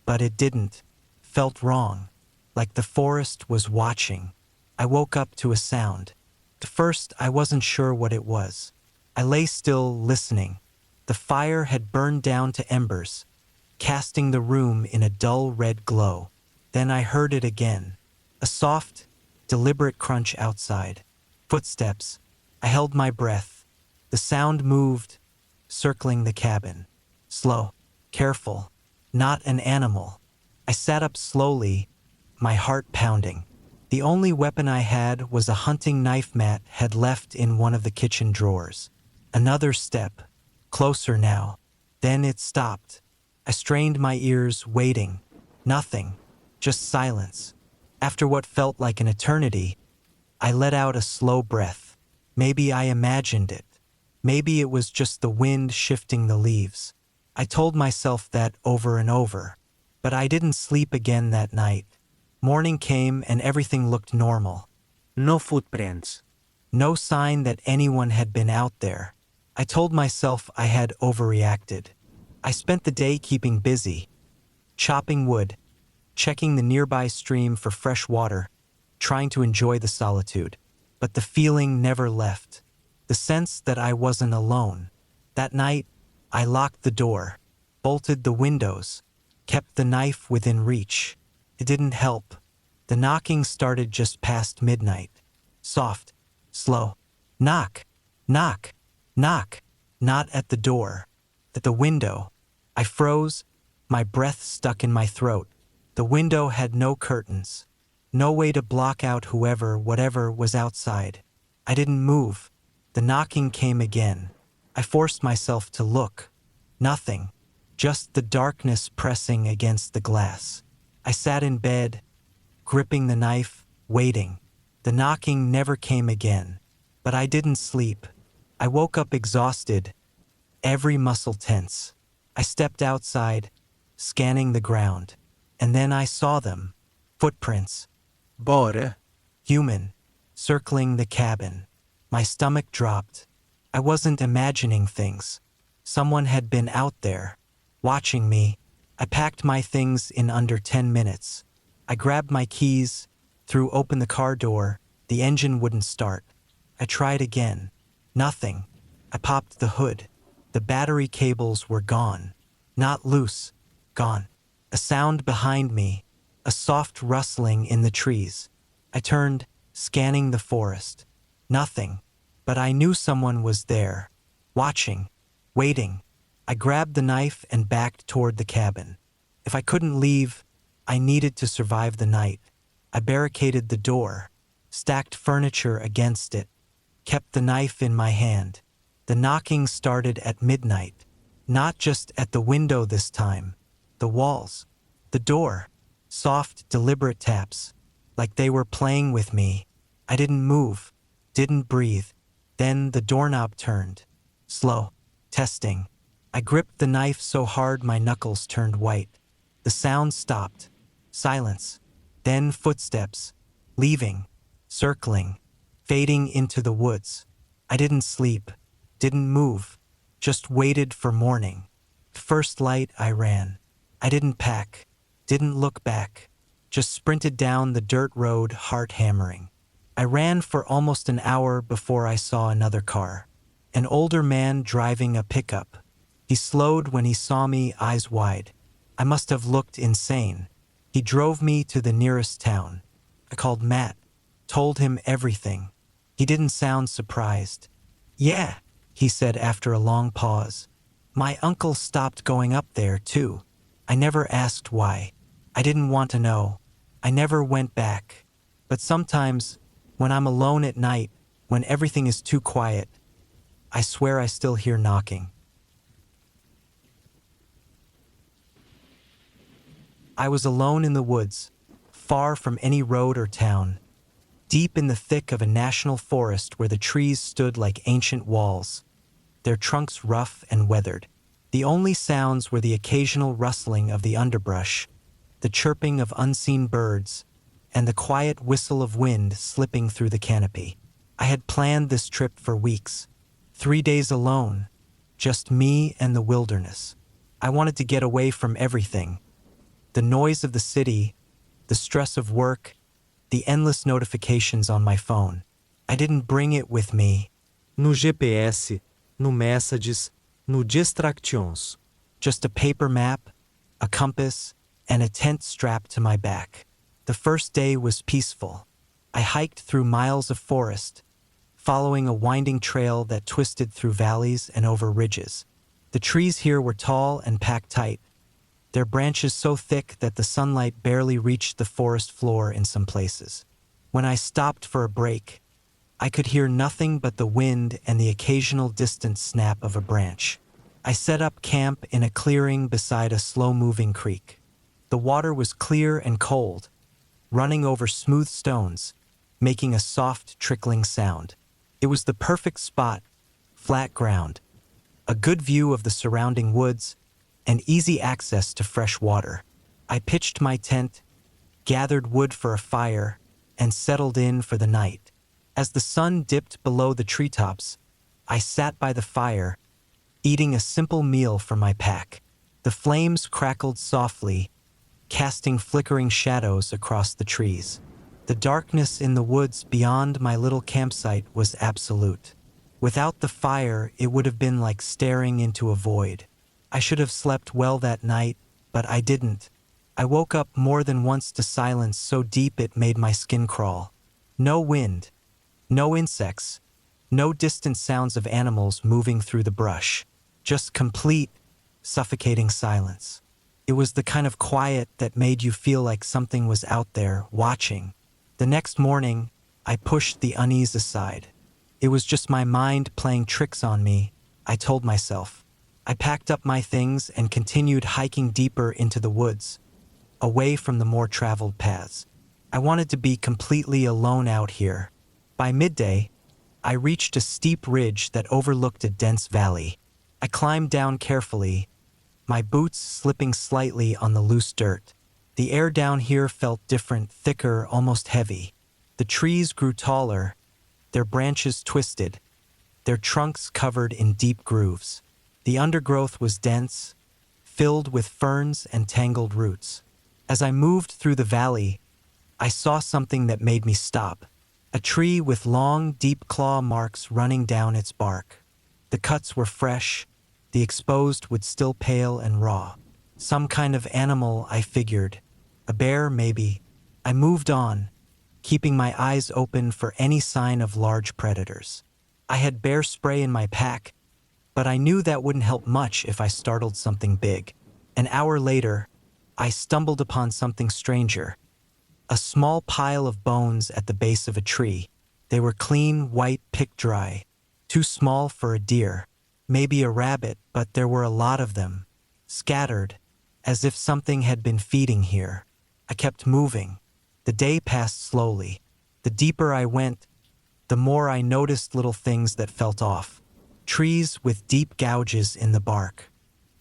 A: but it didn't. Felt wrong, like the forest was watching. I woke up to a sound. At first, I wasn't sure what it was. I lay still, listening. The fire had burned down to embers, casting the room in a dull red glow. Then I heard it again. A soft, deliberate crunch outside. Footsteps. I held my breath. The sound moved, circling the cabin. Slow, careful, not an animal. I sat up slowly, my heart pounding. The only weapon I had was a hunting knife Matt had left in one of the kitchen drawers. Another step, closer now. Then it stopped. I strained my ears, waiting. Nothing, just silence. After what felt like an eternity, I let out a slow breath. Maybe I imagined it. Maybe it was just the wind shifting the leaves. I told myself that over and over. But I didn't sleep again that night. Morning came and everything looked normal.
B: No footprints.
A: No sign that anyone had been out there. I told myself I had overreacted. I spent the day keeping busy, chopping wood, checking the nearby stream for fresh water, trying to enjoy the solitude. But the feeling never left. The sense that I wasn't alone. That night, I locked the door, bolted the windows, kept the knife within reach. It didn't help. The knocking started just past midnight. Soft, slow. Knock, knock, knock. Not at the door, at the window. I froze, my breath stuck in my throat. The window had no curtains, no way to block out whatever was outside. I didn't move. The knocking came again. I forced myself to look. Nothing, just the darkness pressing against the glass. I sat in bed, gripping the knife, waiting. The knocking never came again, but I didn't sleep. I woke up exhausted, every muscle tense. I stepped outside, scanning the ground, and then I saw them. Footprints.
B: Bore.
A: Human, circling the cabin. My stomach dropped. I wasn't imagining things. Someone had been out there, watching me, I packed my things in under 10 minutes. I grabbed my keys, threw open the car door. The engine wouldn't start. I tried again. Nothing. I popped the hood. The battery cables were gone. Not loose. Gone. A sound behind me. A soft rustling in the trees. I turned, scanning the forest. Nothing. But I knew someone was there. Watching. Waiting. I grabbed the knife and backed toward the cabin. If I couldn't leave, I needed to survive the night. I barricaded the door, stacked furniture against it, kept the knife in my hand. The knocking started at midnight. Not just at the window this time. The walls. The door. Soft, deliberate taps. Like they were playing with me. I didn't move. Didn't breathe. Then the doorknob turned. Slow. Testing. I gripped the knife so hard my knuckles turned white. The sound stopped. Silence. Then footsteps. Leaving. Circling. Fading into the woods. I didn't sleep. Didn't move. Just waited for morning. First light I ran. I didn't pack. Didn't look back. Just sprinted down the dirt road, heart hammering. I ran for almost an hour before I saw another car. An older man driving a pickup. He slowed when he saw me, eyes wide. I must have looked insane. He drove me to the nearest town. I called Matt. Told him everything. He didn't sound surprised. Yeah, he said after a long pause. My uncle stopped going up there, too. I never asked why. I didn't want to know. I never went back. But sometimes, when I'm alone at night, when everything is too quiet, I swear I still hear knocking. I was alone in the woods, far from any road or town, deep in the thick of a national forest where the trees stood like ancient walls, their trunks rough and weathered. The only sounds were the occasional rustling of the underbrush, the chirping of unseen birds, and the quiet whistle of wind slipping through the canopy. I had planned this trip for weeks. 3 days alone, just me and the wilderness. I wanted to get away from everything. The noise of the city, the stress of work, the endless notifications on my phone. I didn't bring it with me.
B: No GPS, no Messages, no Distractions.
A: Just a paper map, a compass, and a tent strapped to my back. The first day was peaceful. I hiked through miles of forest, following a winding trail that twisted through valleys and over ridges. The trees here were tall and packed tight, their branches so thick that the sunlight barely reached the forest floor in some places. When I stopped for a break, I could hear nothing but the wind and the occasional distant snap of a branch. I set up camp in a clearing beside a slow-moving creek. The water was clear and cold, running over smooth stones, making a soft, trickling sound. It was the perfect spot, flat ground, a good view of the surrounding woods, and easy access to fresh water. I pitched my tent, gathered wood for a fire, and settled in for the night. As the sun dipped below the treetops, I sat by the fire, eating a simple meal from my pack. The flames crackled softly, casting flickering shadows across the trees. The darkness in the woods beyond my little campsite was absolute. Without the fire, it would have been like staring into a void. I should have slept well that night, but I didn't. I woke up more than once to silence so deep it made my skin crawl. No wind, no insects, no distant sounds of animals moving through the brush. Just complete, suffocating silence. It was the kind of quiet that made you feel like something was out there, watching. The next morning, I pushed the unease aside. It was just my mind playing tricks on me, I told myself. I packed up my things and continued hiking deeper into the woods, away from the more traveled paths. I wanted to be completely alone out here. By midday, I reached a steep ridge that overlooked a dense valley. I climbed down carefully, my boots slipping slightly on the loose dirt. The air down here felt different, thicker, almost heavy. The trees grew taller, their branches twisted, their trunks covered in deep grooves. The undergrowth was dense, filled with ferns and tangled roots. As I moved through the valley, I saw something that made me stop. A tree with long, deep claw marks running down its bark. The cuts were fresh, the exposed wood still pale and raw. Some kind of animal, I figured. A bear, maybe. I moved on, keeping my eyes open for any sign of large predators. I had bear spray in my pack, but I knew that wouldn't help much if I startled something big. An hour later, I stumbled upon something stranger. A small pile of bones at the base of a tree. They were clean, white, picked dry. Too small for a deer. Maybe a rabbit, but there were a lot of them. Scattered, as if something had been feeding here. I kept moving. The day passed slowly. The deeper I went, the more I noticed little things that felt off. Trees with deep gouges in the bark.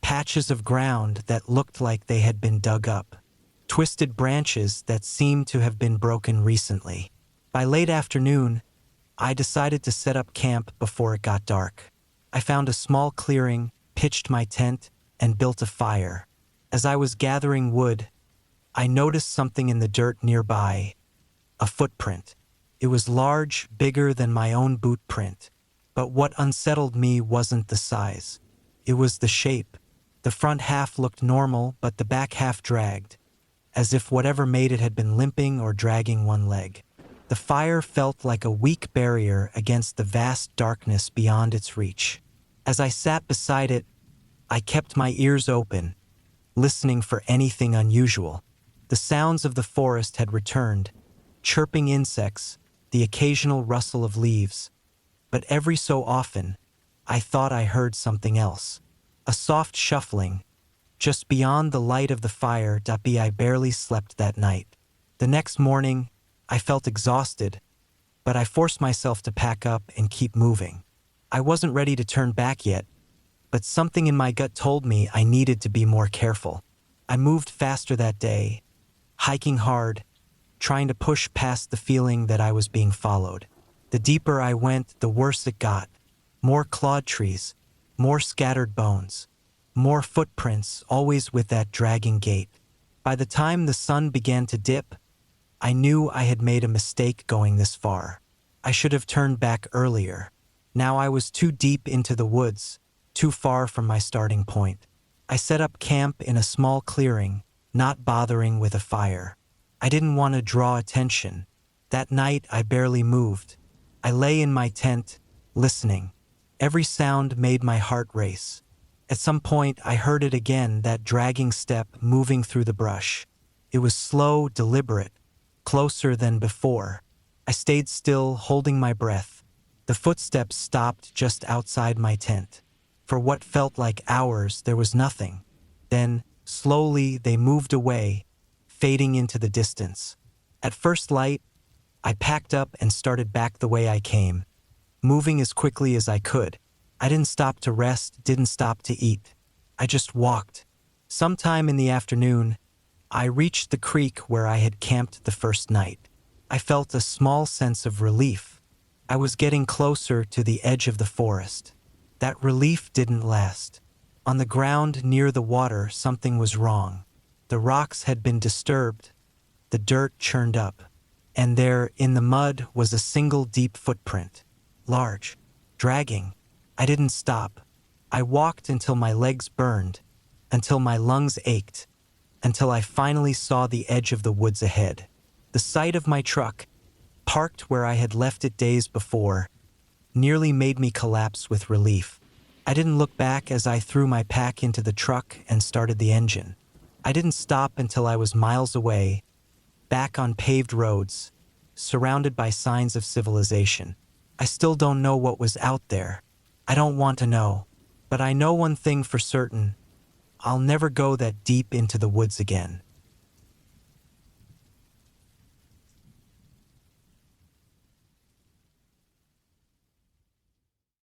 A: Patches of ground that looked like they had been dug up. Twisted branches that seemed to have been broken recently. By late afternoon, I decided to set up camp before it got dark. I found a small clearing, pitched my tent, and built a fire. As I was gathering wood, I noticed something in the dirt nearby. A footprint. It was large, bigger than my own boot print. But what unsettled me wasn't the size. It was the shape. The front half looked normal, but the back half dragged, as if whatever made it had been limping or dragging one leg. The fire felt like a weak barrier against the vast darkness beyond its reach. As I sat beside it, I kept my ears open, listening for anything unusual. The sounds of the forest had returned, chirping insects, the occasional rustle of leaves. But every so often, I thought I heard something else. A soft shuffling, just beyond the light of the fire. I barely slept that night. The next morning, I felt exhausted, but I forced myself to pack up and keep moving. I wasn't ready to turn back yet, but something in my gut told me I needed to be more careful. I moved faster that day, hiking hard, trying to push past the feeling that I was being followed. The deeper I went, the worse it got. More clawed trees, more scattered bones. More footprints, always with that dragging gait. By the time the sun began to dip, I knew I had made a mistake going this far. I should have turned back earlier. Now I was too deep into the woods, too far from my starting point. I set up camp in a small clearing, not bothering with a fire. I didn't want to draw attention. That night I barely moved. I lay in my tent, listening. Every sound made my heart race. At some point, I heard it again, that dragging step moving through the brush. It was slow, deliberate, closer than before. I stayed still, holding my breath. The footsteps stopped just outside my tent. For what felt like hours, there was nothing. Then, slowly, they moved away, fading into the distance. At first light, I packed up and started back the way I came, moving as quickly as I could. I didn't stop to rest, didn't stop to eat. I just walked. Sometime in the afternoon, I reached the creek where I had camped the first night. I felt a small sense of relief. I was getting closer to the edge of the forest. That relief didn't last. On the ground near the water, something was wrong. The rocks had been disturbed, the dirt churned up, and there, in the mud, was a single deep footprint. Large, dragging. I didn't stop. I walked until my legs burned, until my lungs ached, until I finally saw the edge of the woods ahead. The sight of my truck, parked where I had left it days before, nearly made me collapse with relief. I didn't look back as I threw my pack into the truck and started the engine. I didn't stop until I was miles away, back on paved roads, surrounded by signs of civilization. I still don't know what was out there. I don't want to know. But I know one thing for certain. I'll never go that deep into the woods again.